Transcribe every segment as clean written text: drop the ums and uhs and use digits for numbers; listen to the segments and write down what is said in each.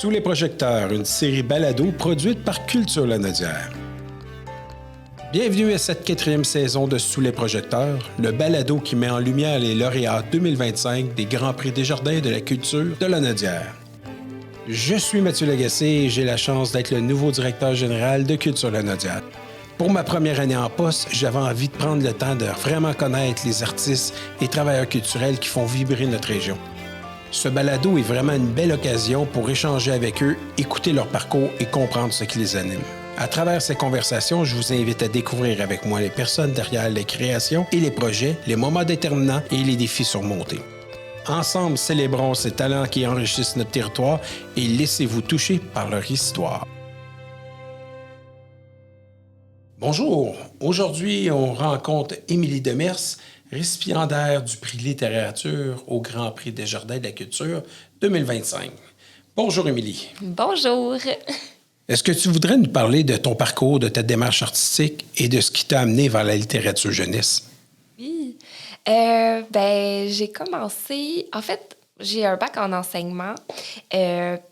Sous les projecteurs, une série balado produite par Culture Lanaudière. Bienvenue à cette 4e saison de Sous les projecteurs, le balado qui met en lumière les lauréats 2025 des Grands Prix Desjardins de la culture de Lanaudière. Je suis Mathieu Lagacé et j'ai la chance d'être le nouveau directeur général de Culture Lanaudière. Pour ma première année en poste, j'avais envie de prendre le temps de vraiment connaître les artistes et travailleurs culturels qui font vibrer notre région. Ce balado est vraiment une belle occasion pour échanger avec eux, écouter leur parcours et comprendre ce qui les anime. À travers ces conversations, je vous invite à découvrir avec moi les personnes derrière les créations et les projets, les moments déterminants et les défis surmontés. Ensemble, célébrons ces talents qui enrichissent notre territoire et laissez-vous toucher par leur histoire. Bonjour, aujourd'hui on rencontre Émilie Demers, récipiendaire du prix littérature au Grand Prix Desjardins de la culture 2025. Bonjour Émilie. Bonjour. Est-ce que tu voudrais nous parler de ton parcours, de ta démarche artistique et de ce qui t'a amené vers la littérature jeunesse? Oui. J'ai commencé... En fait, j'ai un bac en enseignement.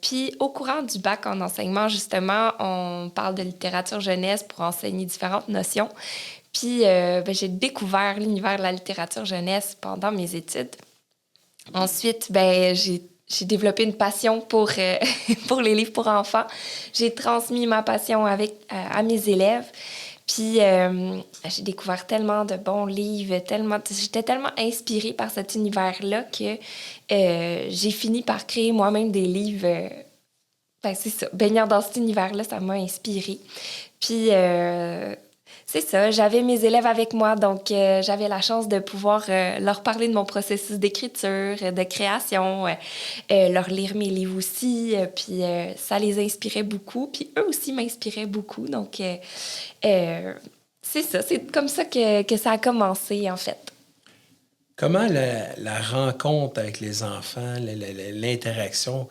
Puis au courant du bac en enseignement, justement, on parle de littérature jeunesse pour enseigner différentes notions. Puis j'ai découvert l'univers de la littérature jeunesse pendant mes études. Ensuite, j'ai développé une passion pour les livres pour enfants. J'ai transmis ma passion à mes élèves. Puis, j'ai découvert tellement de bons livres, j'étais tellement inspirée par cet univers-là que j'ai fini par créer moi-même des livres. C'est ça, baignant dans cet univers-là, ça m'a inspirée. Puis, c'est ça, j'avais mes élèves avec moi, donc j'avais la chance de pouvoir leur parler de mon processus d'écriture, de création, leur lire mes livres aussi, puis ça les inspirait beaucoup, puis eux aussi m'inspiraient beaucoup, donc c'est ça, c'est comme ça que ça a commencé, en fait. Comment la rencontre avec les enfants, l'interaction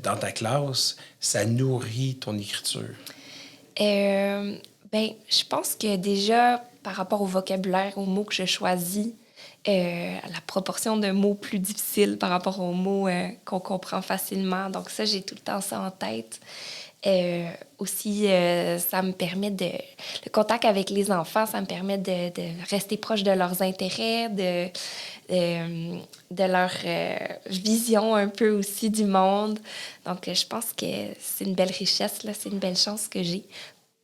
dans ta classe, ça nourrit ton écriture? Je pense que déjà, par rapport au vocabulaire, aux mots que je choisis, la proportion de mots plus difficiles par rapport aux mots qu'on comprend facilement. Donc ça, j'ai tout le temps ça en tête. Aussi, ça me permet le contact avec les enfants, ça me permet de rester proche de leurs intérêts, de leur vision un peu aussi du monde. Donc, je pense que c'est une belle richesse, là, c'est une belle chance que j'ai.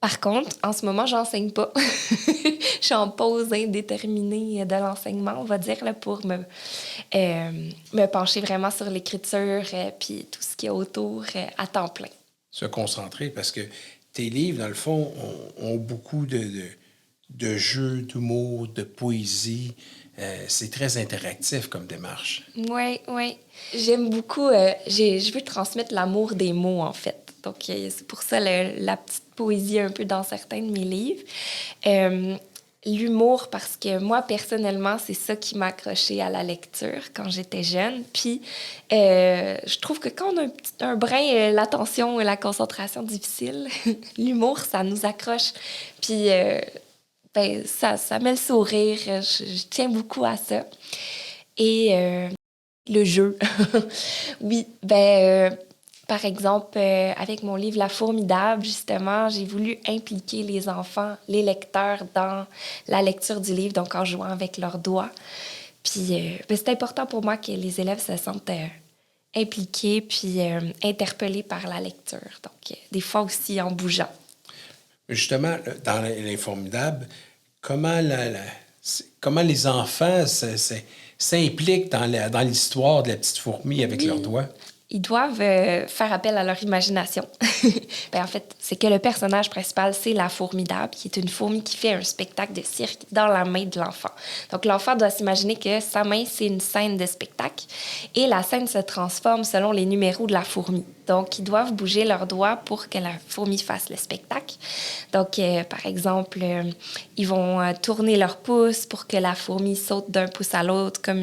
Par contre, en ce moment, j'enseigne pas. Je suis en pause indéterminée de l'enseignement, on va dire, là, pour me pencher vraiment sur l'écriture puis tout ce qui est autour à temps plein. Se concentrer, parce que tes livres, dans le fond, ont beaucoup de jeux, d'humour, de poésie. C'est très interactif comme démarche. Oui. J'aime beaucoup... je veux transmettre l'amour des mots, en fait. Donc, c'est pour ça la petite poésie un peu dans certains de mes livres. L'humour, parce que moi, personnellement, c'est ça qui m'a accrochée à la lecture quand j'étais jeune. Puis, je trouve que quand on a un brin, l'attention et la concentration difficile, l'humour, ça nous accroche. Puis, ça met le sourire. Je tiens beaucoup à ça. Et le jeu. Oui, par exemple, avec mon livre « La Formidable », justement, j'ai voulu impliquer les enfants, les lecteurs, dans la lecture du livre, donc en jouant avec leurs doigts. Puis, c'est important pour moi que les élèves se sentent impliqués puis interpellés par la lecture. Donc, des fois aussi en bougeant. Justement, dans l'Informidable, comment les enfants s'impliquent dans l'histoire de la petite fourmi avec leurs doigts? Ils doivent faire appel à leur imagination. En fait, c'est que le personnage principal, c'est la Formidable, qui est une fourmi qui fait un spectacle de cirque dans la main de l'enfant. Donc, l'enfant doit s'imaginer que sa main, c'est une scène de spectacle et la scène se transforme selon les numéros de la fourmi. Donc, ils doivent bouger leurs doigts pour que la fourmi fasse le spectacle. Donc, par exemple, ils vont tourner leur pouce pour que la fourmi saute d'un pouce à l'autre comme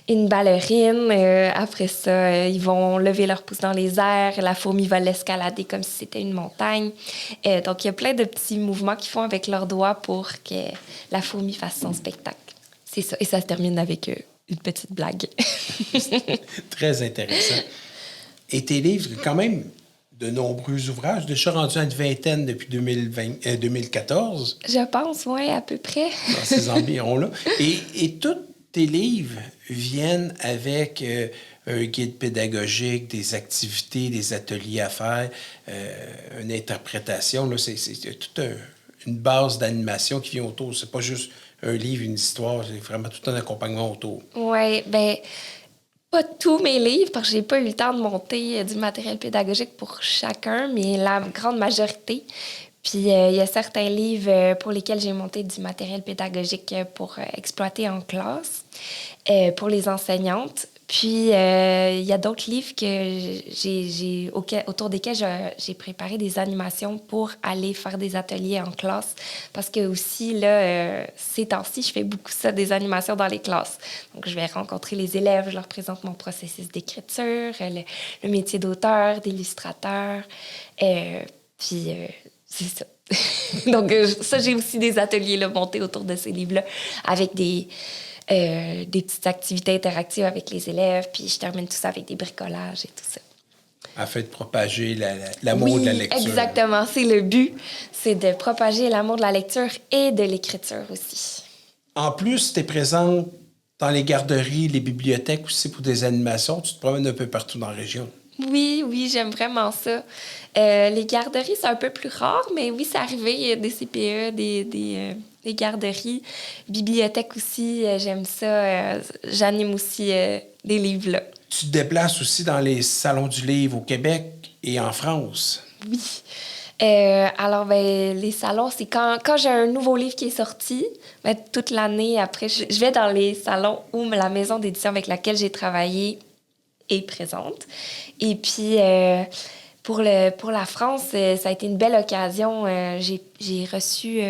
une ballerine. Après ça, ils vont lever leur pouce dans les airs. La fourmi va l'escalader comme si c'était une montagne. Donc, il y a plein de petits mouvements qu'ils font avec leurs doigts pour que la fourmi fasse son spectacle. C'est ça. Et ça se termine avec une petite blague. Très intéressant. Et tes livres, quand même, de nombreux ouvrages, déjà rendus à une vingtaine depuis 2014. Je pense, oui, à peu près. Dans ces environs-là. Et tous tes livres viennent avec un guide pédagogique, des activités, des ateliers à faire, une interprétation. Là, c'est toute une base d'animation qui vient autour. C'est pas juste un livre, une histoire, c'est vraiment tout un accompagnement autour. Oui, bien, pas tous mes livres, parce que j'ai pas eu le temps de monter du matériel pédagogique pour chacun, mais la grande majorité. Puis, il y a certains livres pour lesquels j'ai monté du matériel pédagogique pour exploiter en classe, pour les enseignantes. Puis, il y a d'autres livres autour desquels j'ai préparé des animations pour aller faire des ateliers en classe. Parce que aussi, là, ces temps-ci, je fais beaucoup ça, des animations dans les classes. Donc, je vais rencontrer les élèves, je leur présente mon processus d'écriture, le métier d'auteur, d'illustrateur. Puis, c'est ça. Donc, ça, j'ai aussi des ateliers là, montés autour de ces livres-là avec des petites activités interactives avec les élèves. Puis, je termine tout ça avec des bricolages et tout ça. Afin de propager l'amour de la lecture. Exactement. C'est le but. C'est de propager l'amour de la lecture et de l'écriture aussi. En plus, tu es présente dans les garderies, les bibliothèques aussi pour des animations. Tu te promènes un peu partout dans la région. Oui, j'aime vraiment ça. Les garderies, c'est un peu plus rare, mais oui, c'est arrivé. Il y a des CPE, des garderies. Bibliothèques aussi, j'aime ça. J'anime aussi des livres là. Tu te déplaces aussi dans les salons du livre au Québec et en France. Oui. Alors, les salons, c'est quand j'ai un nouveau livre qui est sorti, toute l'année après, je vais dans les salons où la maison d'édition avec laquelle j'ai travaillé est présente. Et puis, pour la France, ça a été une belle occasion. J'ai reçu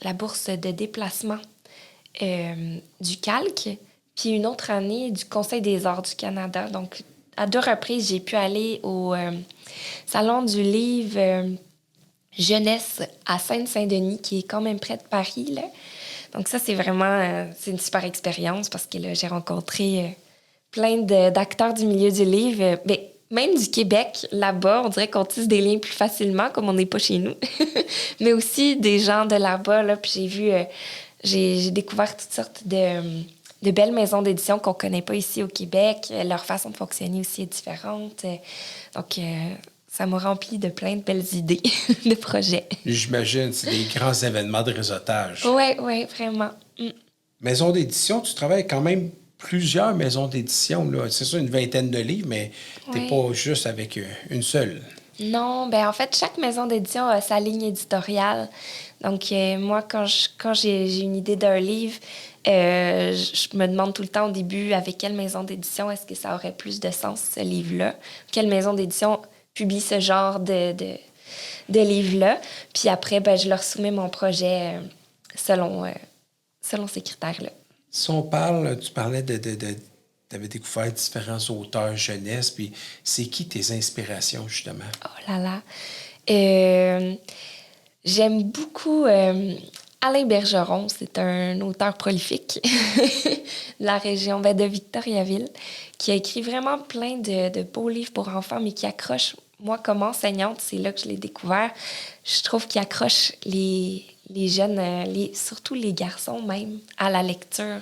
la bourse de déplacement du Calque, puis une autre année du Conseil des arts du Canada. Donc, à 2 reprises, j'ai pu aller au Salon du livre jeunesse à Sainte-Saint-Denis, qui est quand même près de Paris, là. Donc ça, c'est vraiment c'est une super expérience parce que là, j'ai rencontré plein d'acteurs du milieu du livre. Même du Québec, là-bas, on dirait qu'on tisse des liens plus facilement, comme on n'est pas chez nous. Mais aussi des gens de là-bas, là, puis j'ai découvert toutes sortes de belles maisons d'édition qu'on ne connaît pas ici au Québec. Leur façon de fonctionner aussi est différente. Donc, ça m'a rempli de plein de belles idées de projets. J'imagine, c'est des grands événements de réseautage. Oui, vraiment. Maison d'édition, tu travailles quand même plusieurs maisons d'édition. Là. C'est ça, une vingtaine de livres, mais tu n'es pas juste avec une seule. Non, en fait, chaque maison d'édition a sa ligne éditoriale. Donc, moi, quand j'ai une idée d'un livre, je me demande tout le temps au début avec quelle maison d'édition est-ce que ça aurait plus de sens, ce livre-là. Quelle maison d'édition publie ce genre de livre-là. Puis après, je leur soumets mon projet selon ces critères-là. Si on parle, tu parlais tu avais découvert différents auteurs jeunesse, puis c'est qui tes inspirations, justement? Oh là là! J'aime beaucoup Alain Bergeron. C'est un auteur prolifique de la région de Victoriaville qui a écrit vraiment plein de beaux livres pour enfants, mais qui accroche. Moi, comme enseignante, c'est là que je l'ai découvert. Je trouve qu'il accroche les jeunes, surtout les garçons même, à la lecture,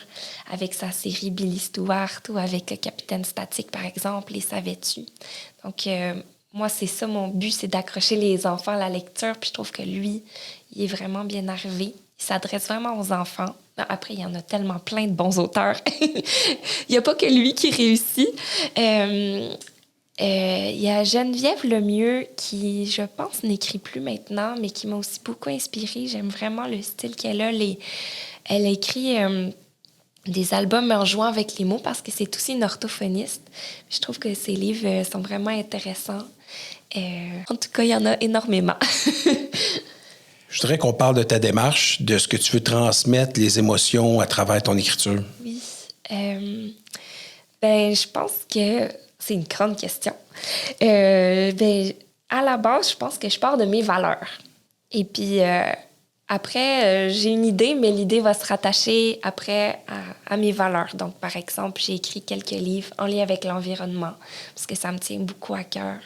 avec sa série Billy Stewart ou avec Capitaine Statique, par exemple, Les Savais-tu? Donc, moi, c'est ça mon but, c'est d'accrocher les enfants à la lecture. Puis je trouve que lui, il est vraiment bien arrivé. Il s'adresse vraiment aux enfants. Après, il y en a tellement plein de bons auteurs. Il n'y a pas que lui qui réussit. Il y a Geneviève Lemieux qui, je pense, n'écrit plus maintenant, mais qui m'a aussi beaucoup inspirée. J'aime vraiment le style qu'elle a. Elle a écrit des albums en jouant avec les mots parce que c'est aussi une orthophoniste. Je trouve que ses livres sont vraiment intéressants. En tout cas, il y en a énormément. Je voudrais qu'on parle de ta démarche, de ce que tu veux transmettre, les émotions à travers ton écriture. Oui. Je pense que c'est une grande question. À la base, je pense que je pars de mes valeurs. Et puis, Après, j'ai une idée, mais l'idée va se rattacher après à mes valeurs. Donc, par exemple, j'ai écrit quelques livres en lien avec l'environnement, parce que ça me tient beaucoup à cœur.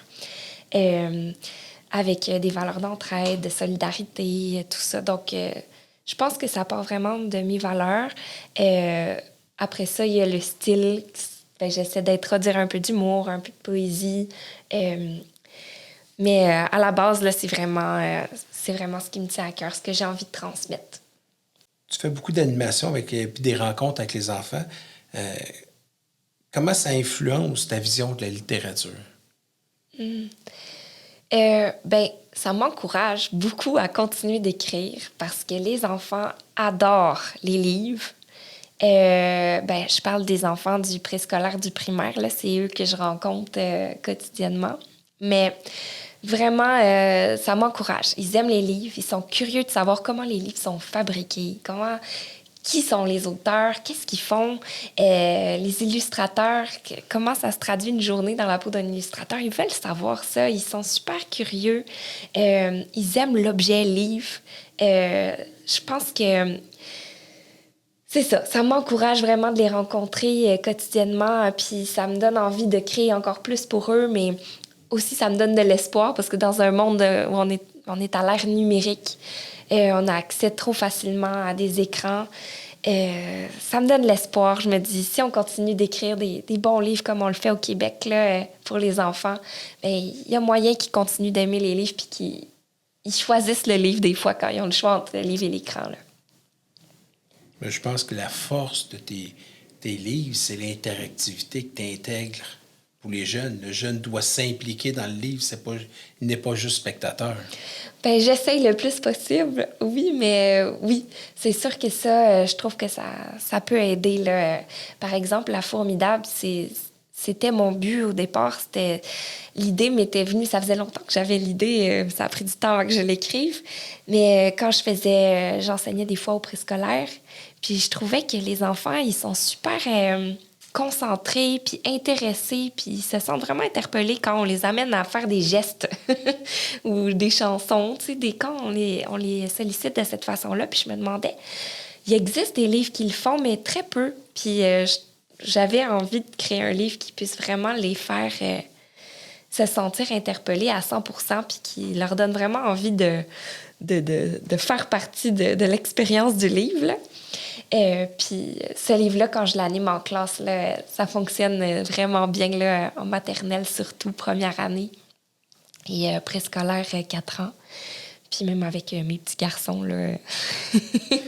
Avec des valeurs d'entraide, de solidarité, tout ça. Donc, je pense que ça part vraiment de mes valeurs. Après ça, il y a le style. Ben, j'essaie d'introduire un peu d'humour, un peu de poésie. Mais à la base, là, c'est vraiment ce qui me tient à cœur, ce que j'ai envie de transmettre. Tu fais beaucoup d'animation puis des rencontres avec les enfants. Comment ça influence ta vision de la littérature? Ben, ça m'encourage beaucoup à continuer d'écrire parce que les enfants adorent les livres. Ben, je parle des enfants du préscolaire, du primaire, là, c'est eux que je rencontre quotidiennement. Mais vraiment, ça m'encourage. Ils aiment les livres, ils sont curieux de savoir comment les livres sont fabriqués, qui sont les auteurs, qu'est-ce qu'ils font, les illustrateurs, comment ça se traduit une journée dans la peau d'un illustrateur. Ils veulent savoir ça, ils sont super curieux, ils aiment l'objet livre. Je pense que c'est ça, ça m'encourage vraiment de les rencontrer quotidiennement, puis ça me donne envie de créer encore plus pour eux, mais aussi ça me donne de l'espoir parce que dans un monde où on est à l'ère numérique, on a accès trop facilement à des écrans. Ça me donne l'espoir. Je me dis, si on continue d'écrire des bons livres comme on le fait au Québec là, pour les enfants, il y a moyen qu'ils continuent d'aimer les livres puis qu'ils choisissent le livre des fois quand ils ont le choix entre le livre et l'écran. Là. Mais je pense que la force de tes livres, c'est l'interactivité que tu intègres pour les jeunes. Le jeune doit s'impliquer dans le livre, il n'est pas juste spectateur. Ben, j'essaye le plus possible, oui, mais oui, c'est sûr que ça, je trouve que ça peut aider. Là. Par exemple, La Formidable, c'était mon but au départ. L'idée m'était venue, ça faisait longtemps que j'avais l'idée, ça a pris du temps avant que je l'écrive, mais quand j'enseignais des fois au préscolaire, puis je trouvais que les enfants, ils sont super concentrés, puis intéressés, puis ils se sentent vraiment interpellés quand on les amène à faire des gestes ou des chansons, tu sais, quand on les sollicite de cette façon-là. Puis je me demandais, il existe des livres qui le font, mais très peu. Puis j'avais envie de créer un livre qui puisse vraiment les faire se sentir interpellés à 100%, puis qui leur donne vraiment envie de faire partie de l'expérience du livre, là. Puis ce livre-là, quand je l'anime en classe, là, ça fonctionne vraiment bien là, en maternelle, surtout première année, et préscolaire 4 ans. Puis même avec mes petits garçons, là,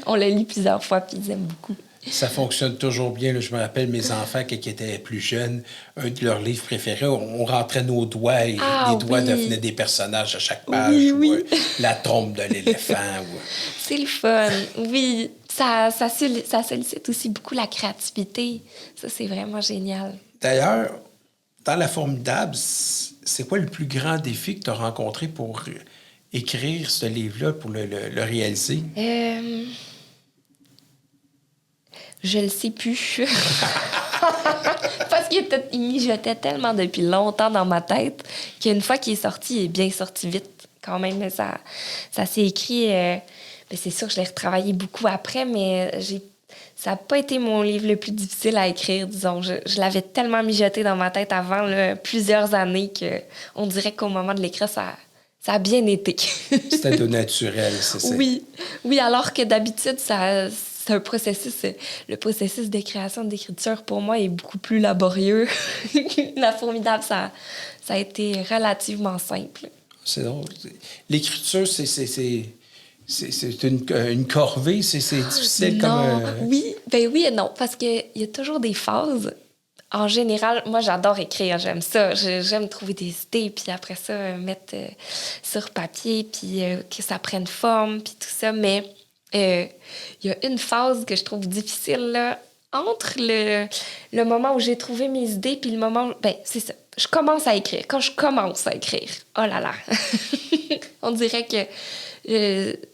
on l'a lu plusieurs fois, puis ils aiment beaucoup. Ça fonctionne toujours bien. Là. Je me rappelle mes enfants, quand ils étaient plus jeunes, un de leurs livres préférés, on rentrait nos doigts et les doigts devenaient des personnages à chaque page. Oui. La trompe de l'éléphant. C'est le fun, oui. Ça sollicite aussi beaucoup la créativité. Ça, c'est vraiment génial. D'ailleurs, dans La Formidable, c'est quoi le plus grand défi que tu as rencontré pour écrire ce livre-là, pour le réaliser? Je le sais plus. Parce qu'il mijotait tellement depuis longtemps dans ma tête qu'une fois qu'il est sorti, il est bien sorti vite quand même. Ça s'est écrit... c'est sûr que je l'ai retravaillé beaucoup après, mais ça n'a pas été mon livre le plus difficile à écrire, disons. Je l'avais tellement mijoté dans ma tête avant là, plusieurs années qu'on dirait qu'au moment de l'écrire, ça a bien été. C'était au naturel, c'est ça? Oui, alors que d'habitude, c'est un processus. Le processus de création, d'écriture, pour moi, est beaucoup plus laborieux. La Formidable, ça a été relativement simple. C'est drôle. L'écriture, c'est une corvée, c'est difficile non, comme... Oui et non, parce qu'il y a toujours des phases. En général, moi, j'adore écrire, j'aime ça. J'aime trouver des idées, puis après ça, mettre sur papier, puis que ça prenne forme, puis tout ça. Mais il y a une phase que je trouve difficile, là, entre le moment où j'ai trouvé mes idées, puis le moment où... c'est ça. Je commence à écrire. Quand je commence à écrire, oh là là! On dirait que...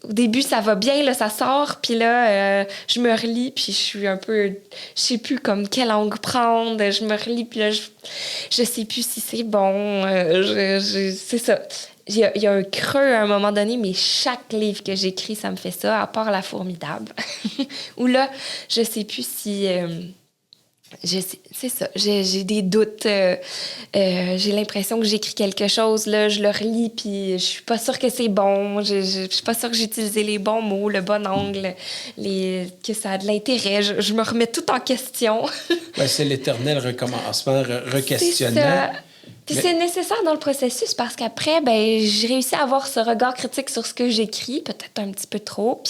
au début, ça va bien, là, ça sort, puis là, je me relis, puis je suis un peu... Je sais plus comme quelle langue prendre, je me relis, puis là, je sais plus si c'est bon, c'est ça. il y a un creux à un moment donné, mais chaque livre que j'écris, ça me fait ça, à part La Formidable. Où là, je sais plus si... c'est ça, j'ai des doutes. J'ai l'impression que j'écris quelque chose, là, je le relis, puis je suis pas sûre que c'est bon. Je suis pas sûre que j'ai utilisé les bons mots, le bon angle, que ça a de l'intérêt. Je me remets tout en question. Ben, c'est l'éternel recommencement, C'est re-questionnement. ça. Puis Mais- c'est nécessaire dans le processus parce qu'après, ben, j'ai réussi à avoir ce regard critique sur ce que j'écris, peut-être un petit peu trop,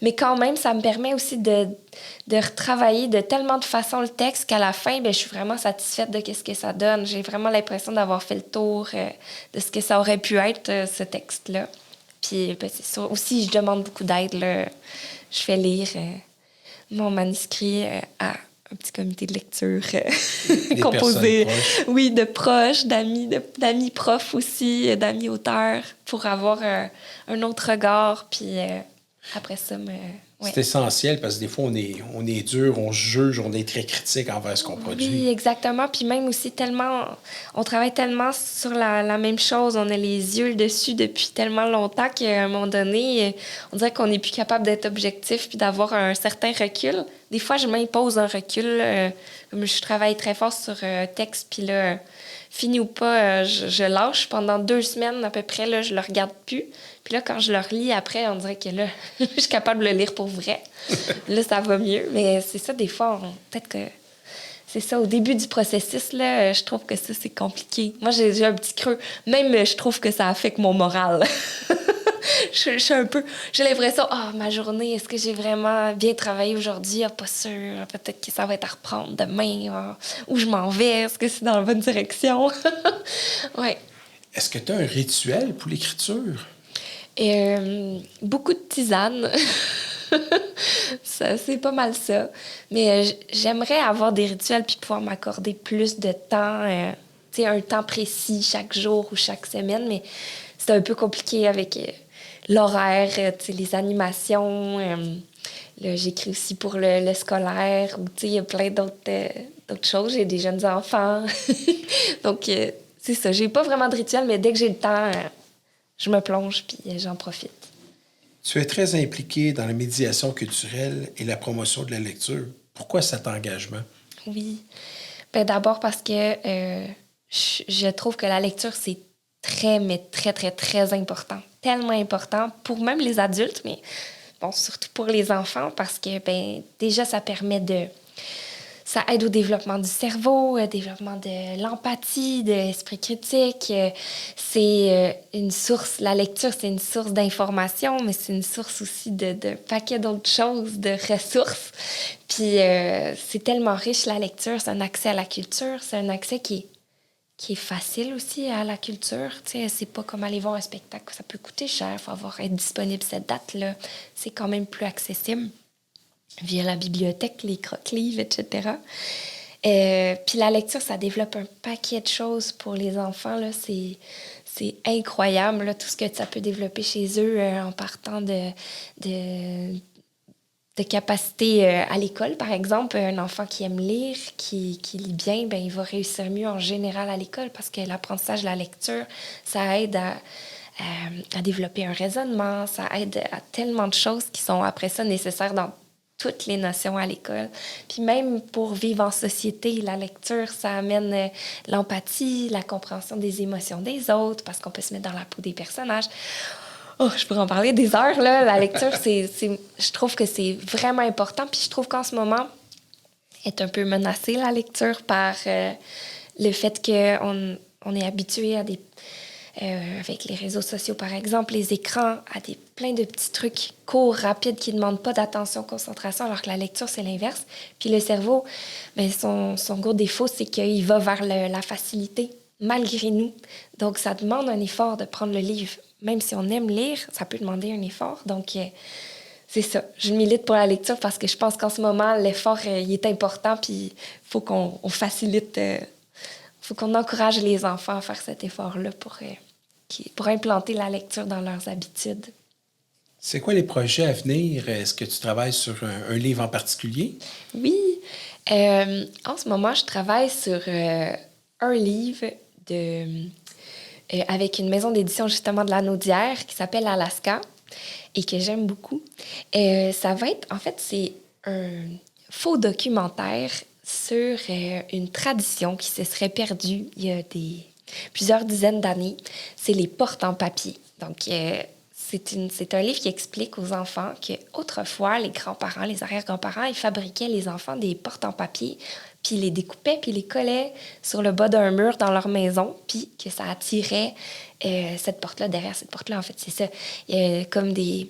mais quand même, ça me permet aussi de retravailler de tellement de façon le texte qu'à la fin, ben, je suis vraiment satisfaite de ce que ça donne. J'ai vraiment l'impression d'avoir fait le tour de ce que ça aurait pu être, ce texte-là. Puis ben, c'est sûr. Aussi, je demande beaucoup d'aide, là. Je fais lire mon manuscrit à un petit comité de lecture Des composé, personnes proches. oui, de proches, d'amis profs aussi, d'amis auteurs, pour avoir un autre regard. Puis après ça, ouais. C'est essentiel parce que des fois, on est dur, on juge, on est très critique envers ce qu'on produit. Oui, exactement. Puis même aussi on travaille tellement sur la même chose, on a les yeux dessus depuis tellement longtemps qu'à un moment donné, on dirait qu'on n'est plus capable d'être objectif puis d'avoir un certain recul. Des fois, je m'impose un recul, comme je travaille très fort sur un texte, puis là, fini ou pas, je lâche pendant 2 semaines à peu près, là, je le regarde plus. Puis là, quand je le relis après, on dirait que là, je suis capable de le lire pour vrai. Là, ça va mieux. Mais c'est ça, des fois, peut-être que c'est ça, au début du processus, là, je trouve que ça, c'est compliqué. Moi, j'ai un petit creux. Même, je trouve que ça affecte mon moral. Je suis un peu... J'ai l'impression, ma journée, est-ce que j'ai vraiment bien travaillé aujourd'hui? Pas sûr. Peut-être que ça va être à reprendre demain. Où je m'en vais? Est-ce que c'est dans la bonne direction? Ouais. Est-ce que tu as un rituel pour l'écriture? Beaucoup de tisanes. Ça, c'est pas mal ça. Mais j'aimerais avoir des rituels puis pouvoir m'accorder plus de temps, tu sais, un temps précis chaque jour ou chaque semaine, mais c'est un peu compliqué avec l'horaire, tu sais, les animations. Là, j'écris aussi pour le scolaire, ou tu sais, il y a plein d'autres choses. J'ai des jeunes enfants. Donc, c'est ça. J'ai pas vraiment de rituel, mais dès que j'ai le temps, je me plonge puis j'en profite. Tu es très impliqué dans la médiation culturelle et la promotion de la lecture. Pourquoi cet engagement? Oui. Ben, d'abord parce que je trouve que la lecture, c'est très, mais très, très, très important. Tellement important pour même les adultes, mais bon, surtout pour les enfants parce que ben, déjà, ça aide au développement du cerveau, au développement de l'empathie, de l'esprit critique. C'est une source, la lecture, c'est une source d'information, mais c'est une source aussi de paquet d'autres choses, de ressources. Puis c'est tellement riche, la lecture, c'est un accès à la culture, c'est un accès qui est facile aussi à la culture. Tu sais, c'est pas comme aller voir un spectacle, ça peut coûter cher, il faut être disponible cette date-là. C'est quand même plus accessible via la bibliothèque, les croque-livres, etc. Puis la lecture, ça développe un paquet de choses pour les enfants. Là. C'est incroyable, là, tout ce que ça peut développer chez eux en partant de capacités à l'école. Par exemple, un enfant qui aime lire, qui lit bien, ben, il va réussir mieux en général à l'école parce que l'apprentissage de la lecture, ça aide à développer un raisonnement, ça aide à tellement de choses qui sont après ça nécessaires dans toutes les notions à l'école. Puis même pour vivre en société, la lecture, ça amène l'empathie, la compréhension des émotions des autres, parce qu'on peut se mettre dans la peau des personnages. Oh, je pourrais en parler des heures, là. La lecture, je trouve que c'est vraiment important. Puis je trouve qu'en ce moment, est un peu menacée, la lecture, par le fait qu'on est habitué à avec les réseaux sociaux, par exemple, les écrans, à plein de petits trucs courts, rapides, qui ne demandent pas d'attention, concentration, alors que la lecture, c'est l'inverse. Puis le cerveau, ben, son gros défaut, c'est qu'il va vers la facilité, malgré nous. Donc, ça demande un effort de prendre le livre. Même si on aime lire, ça peut demander un effort. Donc, c'est ça. Je milite pour la lecture parce que je pense qu'en ce moment, l'effort, il est important, puis il faut qu'on facilite... faut qu'on encourage les enfants à faire cet effort-là pour implanter la lecture dans leurs habitudes. C'est quoi les projets à venir? Est-ce que tu travailles sur un livre en particulier? Oui. En ce moment, je travaille sur un livre avec une maison d'édition justement de la Naudière qui s'appelle Alaska et que j'aime beaucoup. Ça va être, en fait, c'est un faux documentaire sur une tradition qui se serait perdue il y a plusieurs dizaines d'années. C'est les portes en papier. Donc, c'est un livre qui explique aux enfants qu'autrefois, les grands-parents, les arrière-grands-parents, ils fabriquaient les enfants des portes en papier, puis ils les découpaient, puis ils les collaient sur le bas d'un mur dans leur maison, puis que ça attirait cette porte-là. Derrière cette porte-là, en fait, c'est ça. Il y a comme des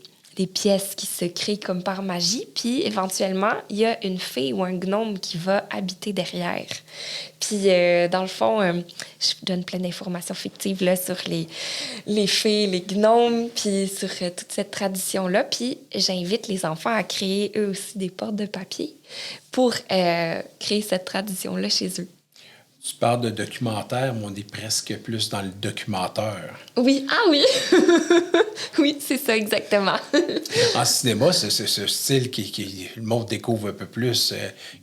pièces qui se créent comme par magie, puis éventuellement, il y a une fée ou un gnome qui va habiter derrière. Puis, dans le fond, je donne plein d'informations fictives là, sur les fées, les gnomes, puis sur toute cette tradition-là. Puis, j'invite les enfants à créer eux aussi des portes de papier pour créer cette tradition-là chez eux. Tu parles de documentaire, mais on est presque plus dans le documentaire. Oui, oui! Oui, c'est ça, exactement. En cinéma, c'est ce style qui le monde découvre un peu plus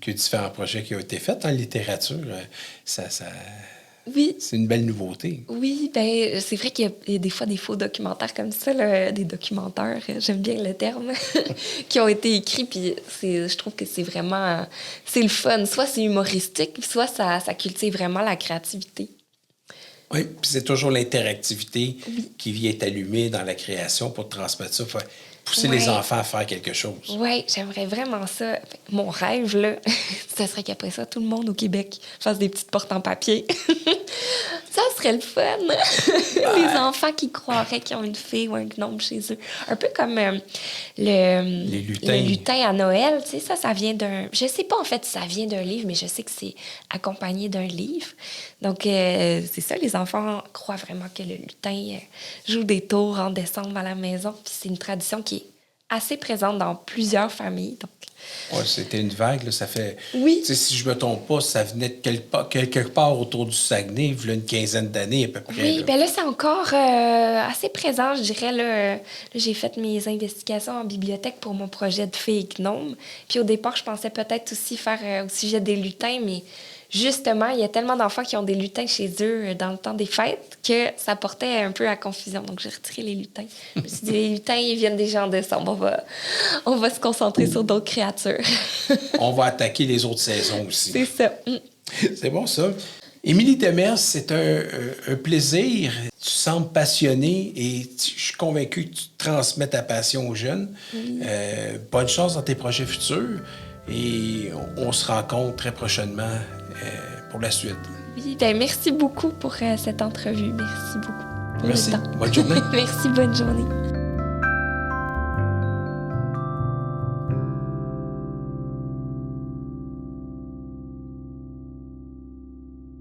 que différents projets qui ont été faits en littérature. Oui. C'est une belle nouveauté. Oui, ben c'est vrai qu'il y a des fois des faux documentaires comme ça, là, des documentaires, j'aime bien le terme, qui ont été écrits, puis je trouve que c'est vraiment, c'est le fun. Soit c'est humoristique, soit ça cultive vraiment la créativité. Oui, puis c'est toujours l'interactivité qui vient allumer dans la création pour transmettre ça, pousser les enfants à faire quelque chose. Oui, j'aimerais vraiment ça. Mon rêve, là, ce serait qu'après ça, tout le monde au Québec fasse des petites portes en papier. Ça serait le fun. Les enfants qui croiraient qu'ils ont une fée ou un gnome chez eux. Un peu comme le lutin à Noël. Tu sais, ça vient d'un... Je sais pas, en fait, si ça vient d'un livre, mais je sais que c'est accompagné d'un livre. Donc, c'est ça, les enfants croient vraiment que le lutin joue des tours en décembre à la maison. Puis c'est une tradition qui est assez présente dans plusieurs familles. Donc... Oui, c'était une vague, là, ça fait... Oui. Si je me trompe pas, ça venait de quelque part autour du Saguenay, il y a une quinzaine d'années à peu près. Oui, là. bien là, c'est encore assez présent, je dirais. Là, j'ai fait mes investigations en bibliothèque pour mon projet de fées et gnomes. Puis au départ, je pensais peut-être aussi faire au sujet des lutins, mais justement, il y a tellement d'enfants qui ont des lutins chez eux dans le temps des fêtes que ça portait un peu à confusion. Donc, j'ai retiré les lutins. Je me suis dit, les lutins, ils viennent déjà en décembre. On va se concentrer sur d'autres créatures. On va attaquer les autres saisons aussi. C'est ça. C'est bon, ça. Émilie Demers, c'est un plaisir. Tu sembles passionnée et je suis convaincu que tu transmets ta passion aux jeunes. Oui. Bonne chance dans tes projets futurs et on se rencontre très prochainement pour la suite. Oui, bien, merci beaucoup pour cette entrevue. Merci beaucoup. Merci. Bonne journée. Merci, bonne journée.